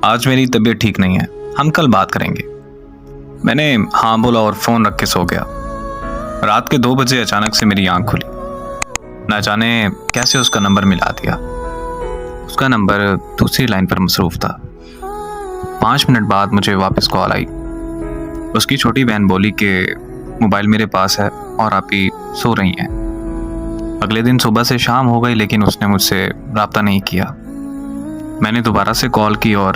आज मेरी तबीयत ठीक नहीं है, हम कल बात करेंगे। मैंने हाँ बोला और फ़ोन रख के सो गया। रात के 2 बजे अचानक से मेरी आंख खुली। न जाने कैसे उसका नंबर मिला दिया। उसका नंबर दूसरी लाइन पर मसरूफ़ था। 5 मिनट बाद मुझे वापस कॉल आई। उसकी छोटी बहन बोली कि मोबाइल मेरे पास है और आप ही सो रही हैं। अगले दिन सुबह से शाम हो गई लेकिन उसने मुझसे रब्ता नहीं किया। मैंने दोबारा से कॉल की और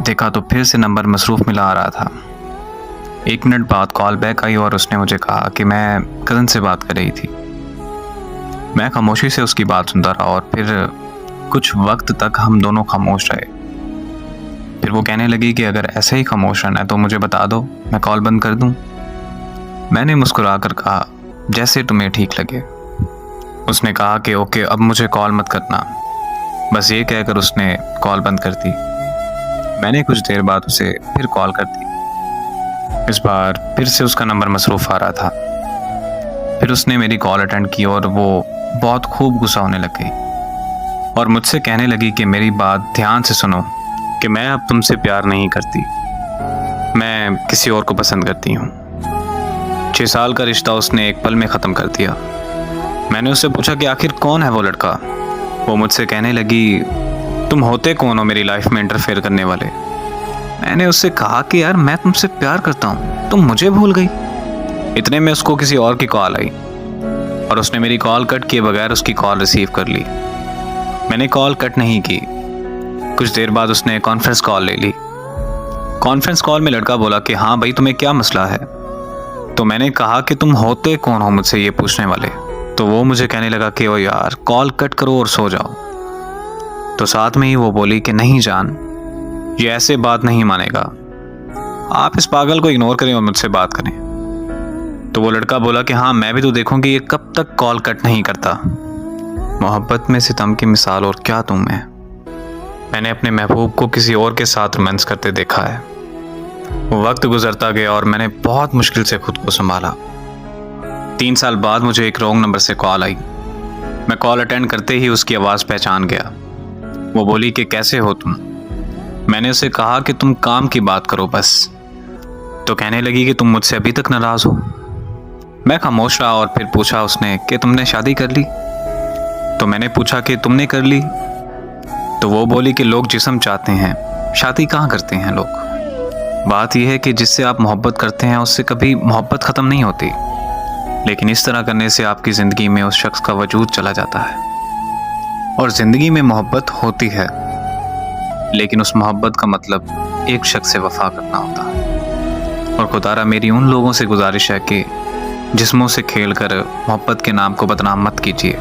देखा तो फिर से नंबर मसरूफ़ मिला आ रहा था। 1 मिनट बाद कॉल बैक आई और उसने मुझे कहा कि मैं कज़न से बात कर रही थी। मैं खामोशी से उसकी बात सुनता रहा और फिर कुछ वक्त तक हम दोनों खामोश रहे। फिर वो कहने लगी कि अगर ऐसे ही खामोश रहना है तो मुझे बता दो, मैं कॉल बंद कर दूं। मैंने मुस्कुरा कर कहा, जैसे तुम्हें ठीक लगे। उसने कहा कि ओके, अब मुझे कॉल मत करना। बस ये कहकर उसने कॉल बंद कर दी। मैंने कुछ देर बाद उसे फिर कॉल कर दी। इस बार फिर से उसका नंबर मसरूफ़ आ रहा था। फिर उसने मेरी कॉल अटेंड की और वो बहुत खूब गुस्सा होने लग गई और मुझसे कहने लगी कि मेरी बात ध्यान से सुनो कि मैं अब तुमसे प्यार नहीं करती, मैं किसी और को पसंद करती हूँ। 6 साल का रिश्ता उसने एक पल में ख़त्म कर दिया। मैंने उससे पूछा कि आखिर कौन है वो लड़का। वो मुझसे कहने लगी, तुम होते कौन हो मेरी लाइफ में इंटरफेयर करने वाले। मैंने उससे कहा कि यार मैं तुमसे प्यार करता हूँ, तुम मुझे भूल गई। इतने में उसको किसी और की कॉल आई और उसने मेरी कॉल कट किए बगैर उसकी कॉल रिसीव कर ली। मैंने कॉल कट नहीं की। कुछ देर बाद उसने कॉन्फ्रेंस कॉल ले ली। कॉन्फ्रेंस कॉल में लड़का बोला कि हाँ भाई, तुम्हें क्या मसला है। तो मैंने कहा कि तुम होते कौन हो मुझसे ये पूछने वाले। तो वो मुझे कहने लगा कि ओ यार, कॉल कट करो और सो जाओ। तो साथ में ही वो बोली कि नहीं जान, ये ऐसे बात नहीं मानेगा, आप इस पागल को इग्नोर करें और मुझसे बात करें। तो वो लड़का बोला कि हाँ, मैं भी तो देखूंगी ये कब तक कॉल कट नहीं करता। मोहब्बत में सितम की मिसाल और क्या तुम है। मैंने अपने महबूब को किसी और के साथ रोमांस करते देखा है। वक्त गुजरता गया और मैंने बहुत मुश्किल से खुद को संभाला। 3 साल बाद मुझे एक रॉन्ग नंबर से कॉल आई। मैं कॉल अटेंड करते ही उसकी आवाज़ पहचान गया। वो बोली कि कैसे हो तुम। मैंने उसे कहा कि तुम काम की बात करो बस। तो कहने लगी कि तुम मुझसे अभी तक नाराज़ हो। मैं खामोश रहा और फिर पूछा उसने कि तुमने शादी कर ली। तो मैंने पूछा कि तुमने कर ली। तो वो बोली कि लोग जिस्म चाहते हैं, शादी कहाँ करते हैं लोग। बात यह है कि जिससे आप मोहब्बत करते हैं उससे कभी मोहब्बत ख़त्म नहीं होती, लेकिन इस तरह करने से आपकी ज़िंदगी में उस शख्स का वजूद चला जाता है। और ज़िंदगी में मोहब्बत होती है, लेकिन उस मोहब्बत का मतलब एक शख्स से वफा करना होता है। और खुदारा मेरी उन लोगों से गुजारिश है कि जिस्मों से खेलकर मोहब्बत के नाम को बदनाम मत कीजिए।